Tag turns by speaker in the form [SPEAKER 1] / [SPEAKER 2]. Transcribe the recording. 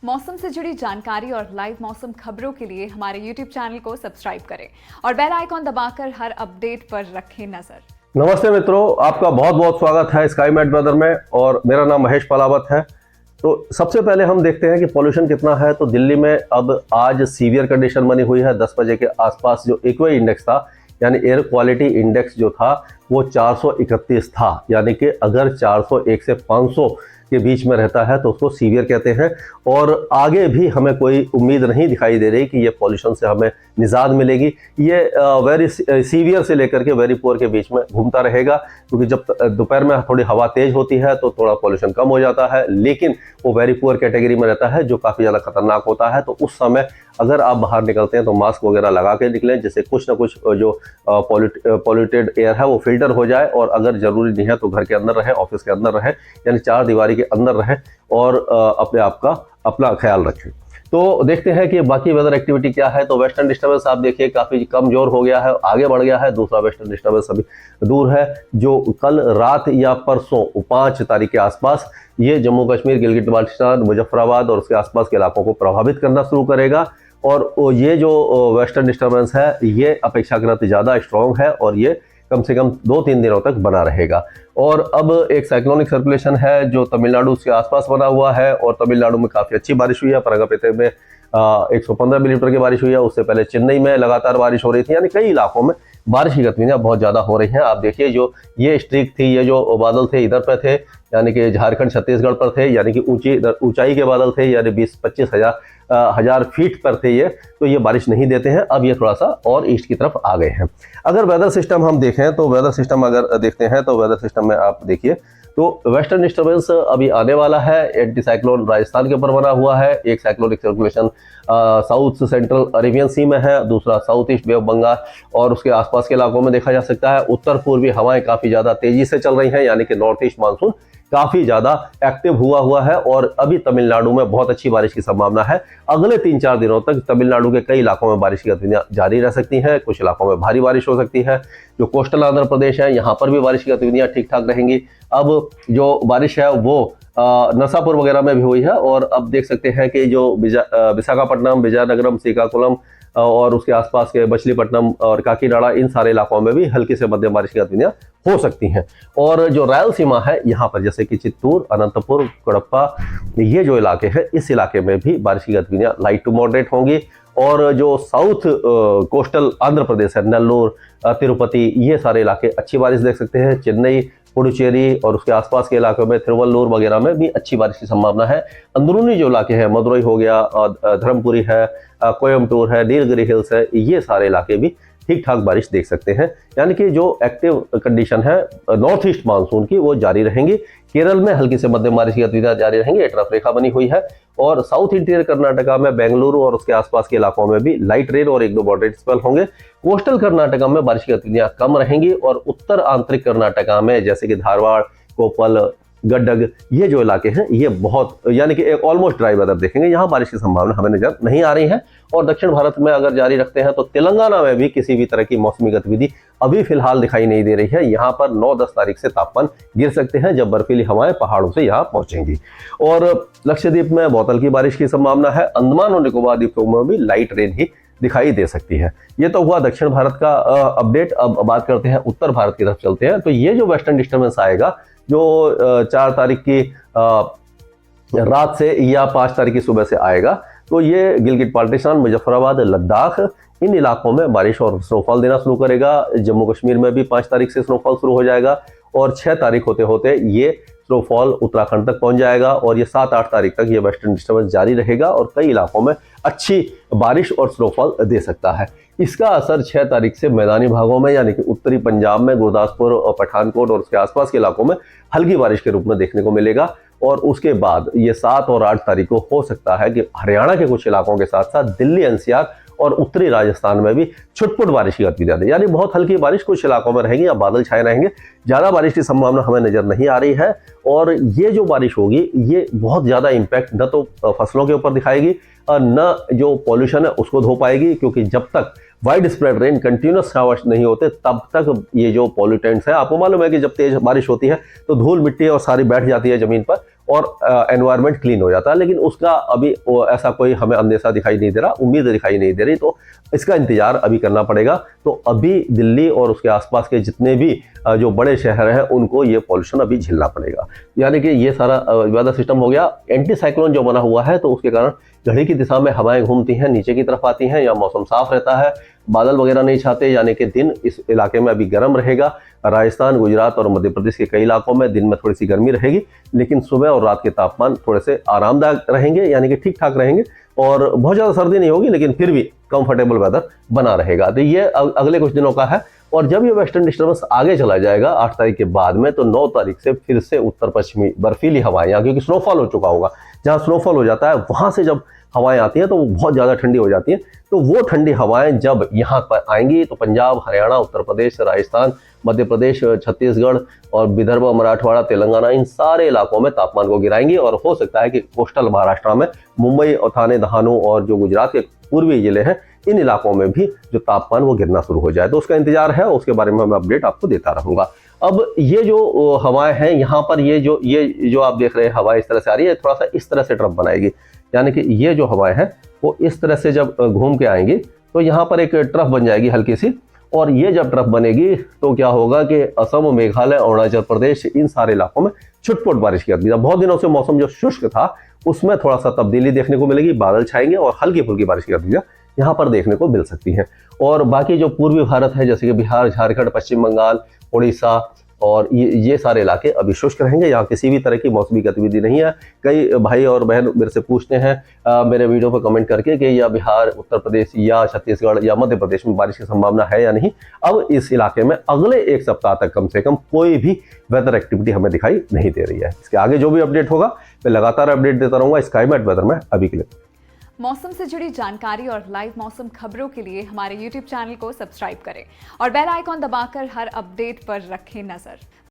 [SPEAKER 1] मौसम से जुड़ी जानकारी और लाइव मौसम खबरों के लिए हमारे YouTube चैनल को सब्सक्राइब करें और बेल आइकॉन दबाकर हर अपडेट पर रखें नजर।
[SPEAKER 2] नमस्ते मित्रों, आपका बहुत बहुत स्वागत है स्काई मैट वेदर में और मेरा नाम महेश पलावत है। तो सबसे पहले हम देखते हैं कि पॉल्यूशन कितना है। तो दिल्ली में अब आज सीवियर कंडीशन बनी हुई है। 10 बजे के आसपास जो एक्वा इंडेक्स था यानी एयर क्वालिटी इंडेक्स जो था वो 431 था। यानी कि अगर 401 से 500 के बीच में रहता है तो उसको सीवियर कहते हैं। और आगे भी हमें कोई उम्मीद नहीं दिखाई दे रही कि ये पॉल्यूशन से हमें निजात मिलेगी। ये वेरी सीवियर से लेकर के वेरी पुअर के बीच में घूमता रहेगा, क्योंकि जब दोपहर में थोड़ी हवा तेज होती है तो थोड़ा पॉल्यूशन कम हो जाता है, लेकिन वो वेरी पुअर कैटेगरी में रहता है जो काफ़ी ज़्यादा खतरनाक होता है। तो उस समय अगर आप बाहर निकलते हैं तो मास्क वगैरह लगा के निकलें, जिससे कुछ ना कुछ जो पॉल्यूटेड एयर है वो फिल्टर हो जाए। और अगर ज़रूरी नहीं है तो घर के अंदर रहे, ऑफिस के अंदर रहे, यानी 4 दीवारी के अंदर रहे और अपने आप का अपना ख्याल रखें। तो देखते हैं कि बाकी वेदर एक्टिविटी क्या है। तो वेस्टर्न डिस्टर्बेंस आप देखिए काफ़ी कमजोर हो गया है, आगे बढ़ गया है। दूसरा वेस्टर्न डिस्टर्बेंस अभी दूर है, जो कल रात या परसों 5 तारीख के आसपास ये जम्मू कश्मीर, गिलगित बाल्टिस्तान, मुजफ्फराबाद और उसके आसपास के इलाकों को प्रभावित करना शुरू करेगा। और ये जो वेस्टर्न डिस्टर्बेंस है ये अपेक्षाकृत ज़्यादा स्ट्रॉन्ग है और ये कम से कम 2-3 दिनों तक बना रहेगा। और अब एक साइक्लोनिक सर्कुलेशन है जो तमिलनाडु के आसपास बना हुआ है और तमिलनाडु में काफ़ी अच्छी बारिश हुई है। परगपेते में 115 मिलीमीटर की बारिश हुई है। उससे पहले चेन्नई में लगातार बारिश हो रही थी, यानी कई इलाकों में बारिश की गतिविधियां बहुत ज़्यादा हो रही हैं। आप देखिए जो ये स्ट्रीक थी, ये जो बादल थे इधर पे थे, यानी कि झारखंड छत्तीसगढ़ पर थे, यानी कि ऊंचाई के बादल थे, यानी 20-25 हजार फीट पर थे ये। तो ये बारिश नहीं देते हैं। अब ये थोड़ा सा और ईस्ट की तरफ आ गए हैं। अगर वेदर सिस्टम हम देखें तो वेदर सिस्टम अगर देखते हैं तो वेदर सिस्टम में आप देखिए तो वेस्टर्न डिस्टर्बेंस अभी आने वाला है। एंटी साइक्लोन राजस्थान के ऊपर बना हुआ है। एक cyclonic circulation south central Arabian sea में है, दूसरा south east bay of Bengal और उसके आसपास के इलाकों में देखा जा सकता है। उत्तर पूर्वी हवाएं काफ़ी ज़्यादा तेजी से चल रही हैं, यानी कि नॉर्थ ईस्ट मानसून काफ़ी ज़्यादा एक्टिव हुआ है। और अभी तमिलनाडु में बहुत अच्छी बारिश की संभावना है। अगले 3-4 दिनों तक तमिलनाडु के कई इलाकों में बारिश की गतिविधियां जारी रह सकती हैं। कुछ इलाकों में भारी बारिश हो सकती है। जो कोस्टल आंध्र प्रदेश है यहाँ पर भी बारिश की गतिविधियां ठीक ठाक रहेंगी। अब जो बारिश है वो नरसापुर वगैरह में भी हुई है। और अब देख सकते हैं कि जो विशाखापट्टनम, विजयनगरम, श्रीकाकुलम और उसके आसपास के मछलीपट्टनम और काकीनाडा, इन सारे इलाकों में भी हल्की से मध्यम बारिश की गतिविधियां हो सकती हैं। और जो रायलसीमा है यहाँ पर जैसे कि चित्तूर, अनंतपुर, कडप्पा, ये जो इलाके हैं इस इलाके में भी बारिश की गतिविधियां लाइट टू मॉडरेट होंगी। और जो साउथ कोस्टल आंध्र प्रदेश है, नेल्लोर, तिरुपति, ये सारे इलाके अच्छी बारिश देख सकते हैं। चेन्नई, पुडुचेरी और उसके आसपास के इलाकों में, तिरुवल्लुर वगैरह में भी अच्छी बारिश की संभावना है। अंदरूनी जो इलाके हैं, मदुरई हो गया, धर्मपुरी है, कोयम्बटूर है, नीलगिरी हिल्स है, ये सारे इलाके भी ठीक ठाक बारिश देख सकते हैं। यानी कि जो एक्टिव कंडीशन है नॉर्थ ईस्ट मानसून की वो जारी रहेंगी। केरल में हल्की से मध्यम बारिश की गतिविधियां जारी रहेंगी, एक तरफ रेखा बनी हुई है। और साउथ इंटीरियर कर्नाटका में, बेंगलुरु और उसके आसपास के इलाकों में भी लाइट रेन और 1-2 मॉडरेट स्पेल होंगे। कोस्टल कर्नाटका में बारिश की गतिविधियां कम रहेंगी। और उत्तर आंतरिक कर्नाटका में जैसे कि धारवाड़, कोपल, गड्डक, ये जो इलाके हैं ये बहुत, यानी कि एक ऑलमोस्ट ड्राई वेदर देखेंगे। यहाँ बारिश की संभावना हमें नजर नहीं आ रही है। और दक्षिण भारत में अगर जारी रखते हैं तो तेलंगाना में भी किसी भी तरह की मौसमी गतिविधि अभी फिलहाल दिखाई नहीं दे रही है। यहाँ पर 9-10 तारीख से तापमान गिर सकते हैं जब बर्फीली हवाएं पहाड़ों से यहाँ पहुंचेंगी। और लक्षद्वीप में बहुत हल्की बारिश की संभावना है। अंडमान और निकोबार द्वीपों में भी लाइट रेन ही दिखाई दे सकती है। ये तो हुआ दक्षिण भारत का अपडेट। अब बात करते हैं उत्तर भारत की तरफ चलते हैं। तो ये जो वेस्टर्न डिस्टर्बेंस आएगा जो 4 तारीख की रात से या 5 तारीख की सुबह से आएगा, तो ये गिलगित बाल्टिस्तान, मुजफ्फराबाद, लद्दाख, इन इलाकों में बारिश और स्नोफॉल देना शुरू करेगा। जम्मू कश्मीर में भी 5 तारीख से स्नोफॉल शुरू हो जाएगा और 6 तारीख होते होते ये स्नोफॉल उत्तराखंड तक पहुंच जाएगा। और ये 7-8 तारीख तक ये वेस्टर्न डिस्टर्बेंस जारी रहेगा और कई इलाकों में अच्छी बारिश और स्नोफॉल दे सकता है। इसका असर 6 तारीख से मैदानी भागों में, यानी कि उत्तरी पंजाब में, गुरदासपुर और पठानकोट और उसके आसपास के इलाकों में हल्की बारिश के रूप में देखने को मिलेगा। और उसके बाद ये 7 और 8 तारीख को हो सकता है कि हरियाणा के कुछ इलाकों के साथ साथ दिल्ली, एनसीआर और उत्तरी राजस्थान में भी छुटपुट बारिश की गतिविधियां दें, यानी बहुत हल्की बारिश कुछ इलाकों में रहेगी या बादल छाए रहेंगे। ज़्यादा बारिश की संभावना हमें नजर नहीं आ रही है। और ये जो बारिश होगी ये बहुत ज़्यादा इम्पैक्ट न तो फसलों के ऊपर दिखाएगी और न जो पॉल्यूशन है उसको धो पाएगी, क्योंकि जब तक wide spread rain, continuous showers नहीं होते तब तक ये जो पॉल्यूटेंट्स है, आपको मालूम है कि जब तेज बारिश होती है तो धूल मिट्टी और सारी बैठ जाती है जमीन पर और एनवायरनमेंट क्लीन हो जाता है। लेकिन उसका अभी ऐसा कोई हमें अंदेशा दिखाई नहीं दे रहा, उम्मीद दिखाई नहीं दे रही, तो इसका इंतजार अभी करना पड़ेगा। तो अभी दिल्ली और उसके आसपास के जितने भी जो बड़े शहर हैं उनको ये पॉल्यूशन अभी झेलना पड़ेगा। यानी कि ये सारा वेदर सिस्टम हो गया। एंटी साइक्लोन जो बना हुआ है तो उसके कारण घड़ी की दिशा में हवाएं घूमती हैं, नीचे की तरफ आती हैं, या मौसम साफ रहता है, बादल वगैरह नहीं छाते, यानी कि दिन इस इलाके में अभी गर्म रहेगा। राजस्थान, गुजरात और मध्य प्रदेश के कई इलाकों में दिन में थोड़ी सी गर्मी रहेगी, लेकिन सुबह और रात के तापमान थोड़े से आरामदायक रहेंगे, यानी कि ठीक ठाक रहेंगे, और बहुत ज़्यादा सर्दी नहीं होगी, लेकिन फिर भी कंफर्टेबल वेदर बना रहेगा। तो ये अगले कुछ दिनों का है। और जब ये वेस्टर्न डिस्टर्बेंस आगे चला जाएगा 8 तारीख के बाद में, तो 9 तारीख से फिर से उत्तर पश्चिमी बर्फीली हवाएं, यहाँ क्योंकि स्नोफॉल हो चुका होगा, जहाँ स्नोफॉल हो जाता है वहाँ से जब हवाएं आती हैं तो वो बहुत ज़्यादा ठंडी हो जाती हैं। तो वो ठंडी हवाएं जब यहाँ पर आएंगी तो पंजाब, हरियाणा, उत्तर प्रदेश, राजस्थान, मध्य प्रदेश, छत्तीसगढ़ और विदर्भ, मराठवाड़ा, तेलंगाना, इन सारे इलाकों में तापमान को गिराएंगी। और हो सकता है कि कोस्टल महाराष्ट्र में मुंबई और थाने, दहानू और जो गुजरात के पूर्वी जिले हैं, इन इलाकों में भी जो तापमान वो गिरना शुरू हो जाए। तो उसका इंतजार है, उसके बारे में मैं अपडेट आपको देता रहूंगा। अब ये जो हवाएं हैं यहाँ पर, ये जो आप देख रहे हैं हवा इस तरह से आ रही है, थोड़ा सा इस तरह से ट्रफ बनाएगी, यानी कि ये जो हवाएं हैं वो इस तरह से जब घूम के आएंगी तो यहाँ पर एक ट्रफ बन जाएगी हल्की सी। और ये जब ट्रफ बनेगी तो क्या होगा कि असम, मेघालय, अरुणाचल प्रदेश, इन सारे इलाकों में छुटपुट बारिश की गतिविधि। बहुत दिनों से मौसम जो शुष्क था उसमें थोड़ा सा तब्दीली देखने को मिलेगी, बादल छाएंगे और हल्की फुल्की बारिश की गतिविधियां यहाँ पर देखने को मिल सकती हैं। और बाकी जो पूर्वी भारत है, जैसे कि बिहार, झारखंड, पश्चिम बंगाल, उड़ीसा और ये सारे इलाके अभी शुष्क रहेंगे, यहाँ किसी भी तरह की मौसमी गतिविधि नहीं है। कई भाई और बहन मेरे से पूछते हैं मेरे वीडियो पर कमेंट करके कि या बिहार, उत्तर प्रदेश या छत्तीसगढ़ या मध्य प्रदेश में बारिश की संभावना है या नहीं। अब इस इलाके में अगले एक सप्ताह तक कम से कम कोई भी वेदर एक्टिविटी हमें दिखाई नहीं दे रही है। इसके आगे जो भी अपडेट होगा मैं लगातार अपडेट देता रहूंगा स्काईमेट वेदर में। अभी के लिए
[SPEAKER 1] मौसम से जुड़ी जानकारी और लाइव मौसम खबरों के लिए हमारे YouTube चैनल को सब्सक्राइब करें और बेल आइकॉन दबाकर हर अपडेट पर रखें नजर।